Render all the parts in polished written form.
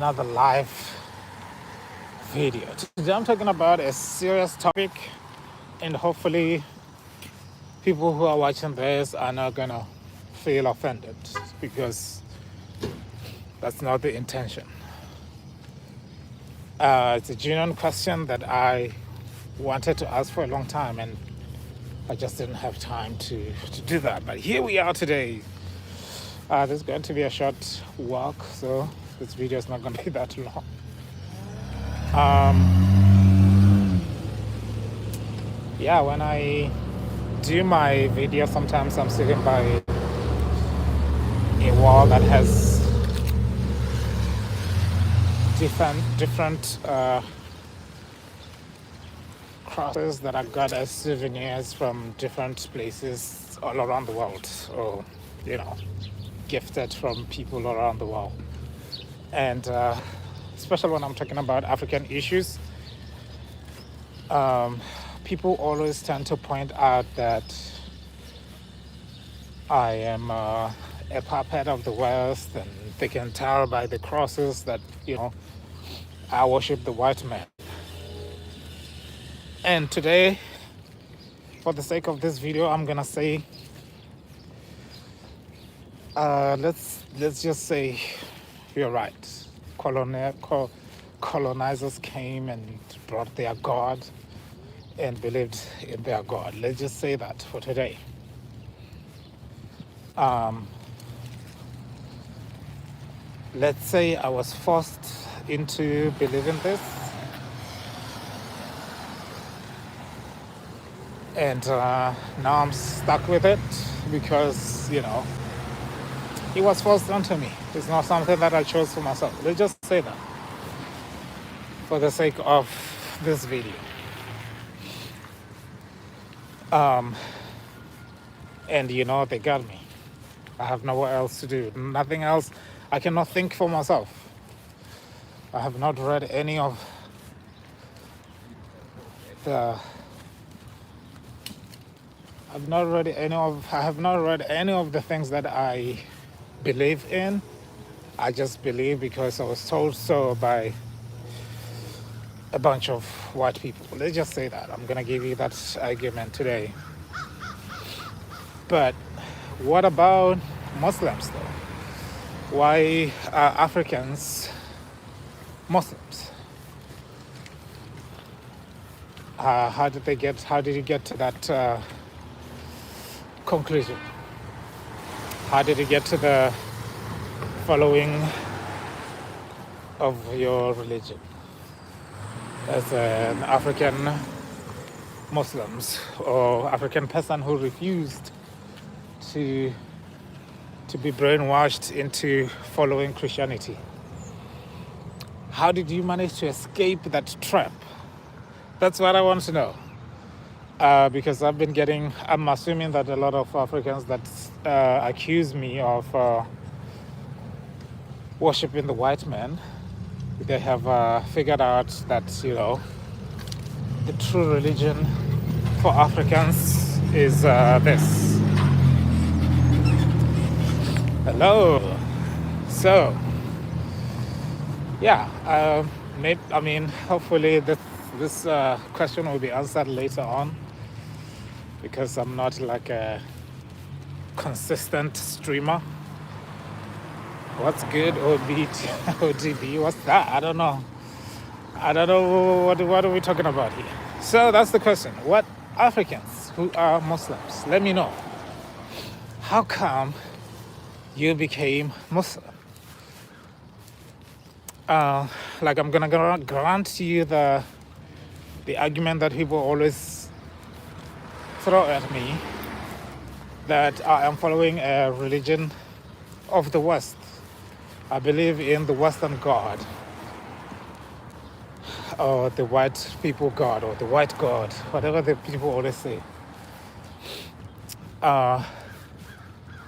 Another live video. Today I'm talking about a serious topic, and hopefully people who are watching this are not gonna feel offended because that's not the intention. It's a genuine question that I wanted to ask for a long time, and I just didn't have time to do that. But here we are today. This is going to be a short walk, so this video is not going to be that long. Yeah, when I do my video, sometimes I'm sitting by a wall that has different crosses that I got as souvenirs from different places all around the world, or gifted from people around the world. And especially when I'm talking about African issues, people always tend to point out that I am a puppet of the West, and they can tell by the crosses that, I worship the white man. And today, for the sake of this video, I'm gonna say, let's just say you're right. Colonizers came and brought their God and believed in their God. Let's just say that for today. Let's say I was forced into believing this, and now I'm stuck with it because it was forced onto me. It's not something that I chose for myself. Let's just say that for the sake of this video. And they got me. I have nowhere else to do, nothing else. I cannot think for myself. I have not read any of the I have not read any of the things that I believe in. I just believe because I was told so by a bunch of white people. Let's just say that. I'm gonna give you that argument today. But what about Muslims though? Why are Africans Muslims? How did you get to that conclusion? How did you get to the following of your religion as an African Muslims or African person who refused to be brainwashed into following Christianity? How did you manage to escape that trap? That's what I want to know. Because I'm assuming that a lot of Africans that accuse me of worshiping the white man, they have figured out that, the true religion for Africans is this. Hello. So, yeah, hopefully this question will be answered later on, because I'm not like a consistent streamer. What's good, ODB? What's that? I don't know. What are we talking about here? So that's the question. What Africans who are Muslims, let me know. How come you became Muslim? I'm gonna grant you the argument that people always throw at me, that I am following a religion of the West. I believe in the Western God, or the white people God, or the white God, whatever the people always say.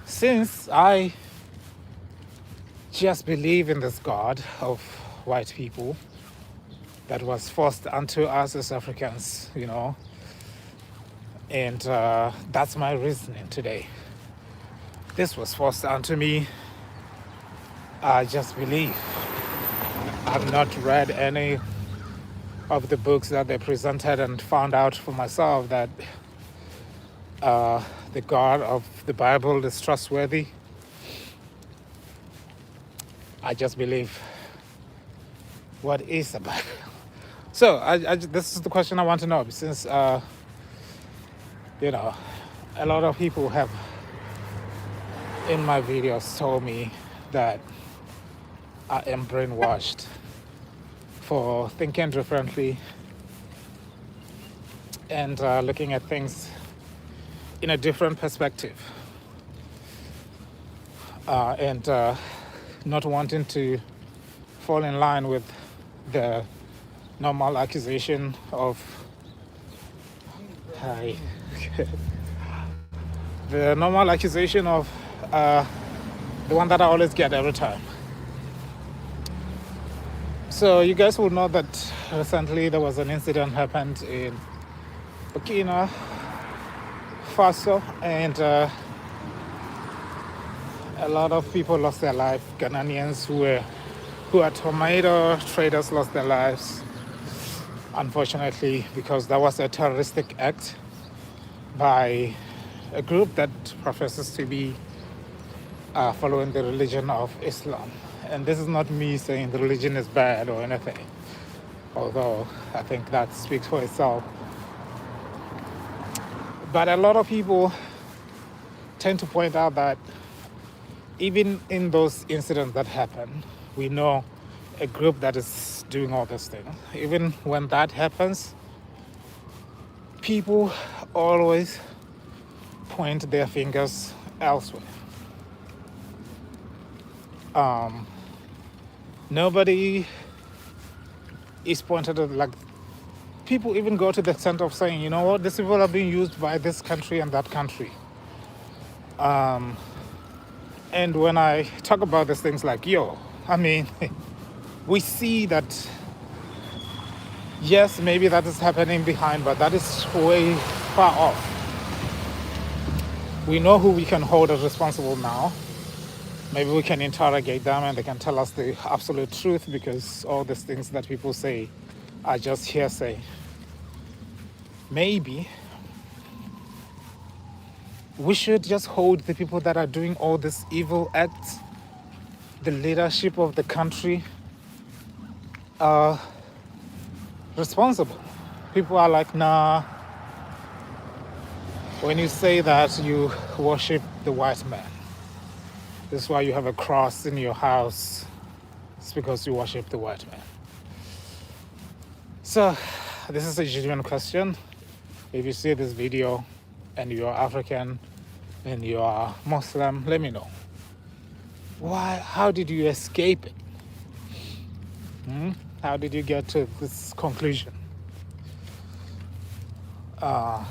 Since I just believe in this God of white people that was forced onto us as Africans, and that's my reasoning today. This was forced onto me. I just believe I've not read any of the books that they presented and found out for myself that the God of the Bible is trustworthy. I just believe what is the Bible. So this is the question I want to know, since you know, a lot of people have in my videos told me that I am brainwashed for thinking differently and looking at things in a different perspective, and not wanting to fall in line with the normal accusation of hi, the normal accusation of the one that I always get every time. So you guys will know that recently there was an incident happened in Burkina Faso, and a lot of people lost their life. Ghanaians who are tomato traders lost their lives, unfortunately, because that was a terroristic act by a group that professes to be following the religion of Islam. And this is not me saying the religion is bad or anything, although I think that speaks for itself. But a lot of people tend to point out that even in those incidents that happen, we know a group that is doing all this thing. Even when that happens, people always point their fingers elsewhere. Nobody is pointed at, like, people even go to the extent of saying, you know what, these people are being used by this country and that country. And when I talk about these things, like, I mean, we see that, yes, maybe that is happening behind, but that is way far off. We know who we can hold as responsible now. Maybe we can interrogate them and they can tell us the absolute truth, because all these things that people say are just hearsay. Maybe we should just hold the people that are doing all these evil acts, the leadership of the country, responsible. People are like, nah, when you say that, you worship the white man. This is why you have a cross in your house. It's because you worship the white man. So this is a genuine question. If you see this video and you are African and you are Muslim, let me know. How did you escape it? How did you get to this conclusion? That's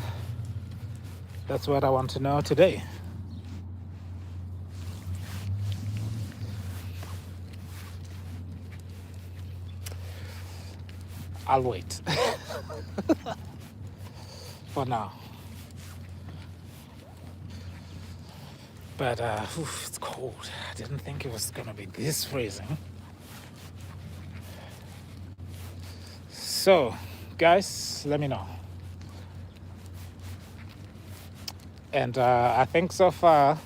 what I want to know today. I'll wait for now. But it's cold. I didn't think it was gonna be this freezing. So, guys, let me know. And I think so far,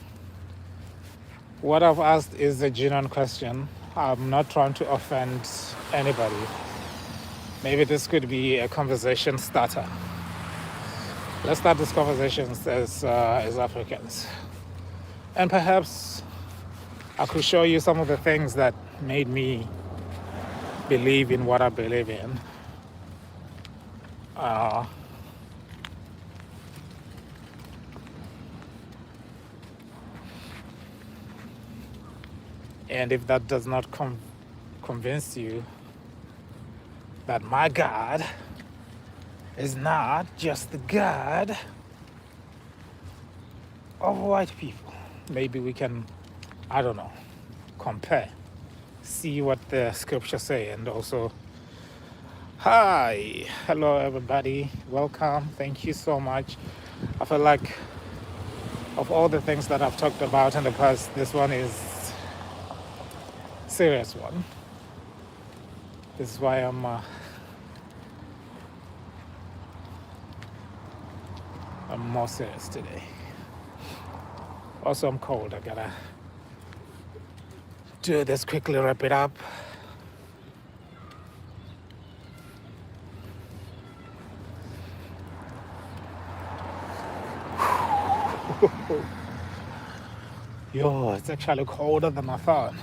what I've asked is a genuine question. I'm not trying to offend anybody. Maybe this could be a conversation starter. Let's start these conversations as Africans. And perhaps I could show you some of the things that made me believe in what I believe in. And if that does not convince you that my God is not just the God of white people, maybe we can, I don't know, compare, see what the scriptures say. And also, hello everybody, welcome, thank you so much. I feel like of all the things that I've talked about in the past, this one is serious one. This is why I'm more serious today. Also, I'm cold. I gotta do this quickly, wrap it up. Yo, it's actually colder than I thought.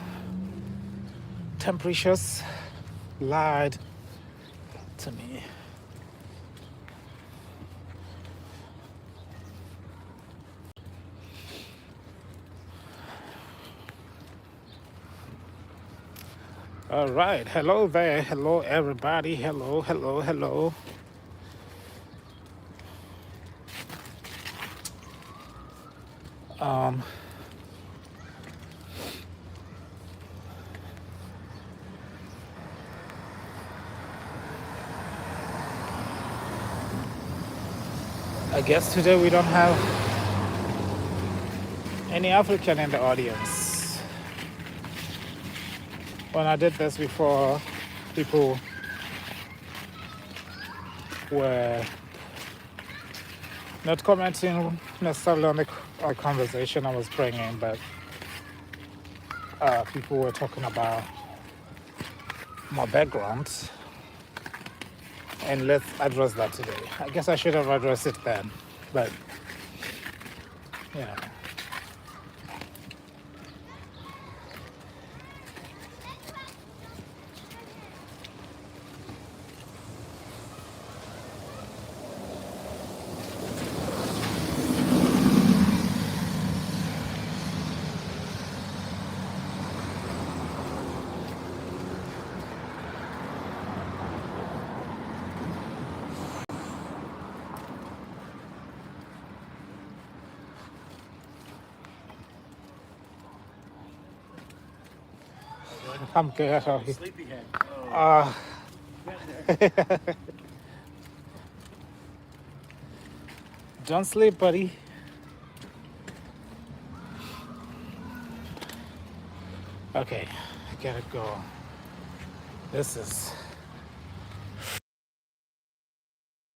Temperatures lied to me. All right, hello there, hello everybody, hello, hello, hello. I guess today we don't have any African in the audience. When I did this before, people were not commenting necessarily on the conversation I was bringing, but people were talking about my background. And let's address that today. I guess I should have addressed it then, but you know. I'm good. Sleepyhead. Don't sleep, buddy. Okay, I gotta go. This is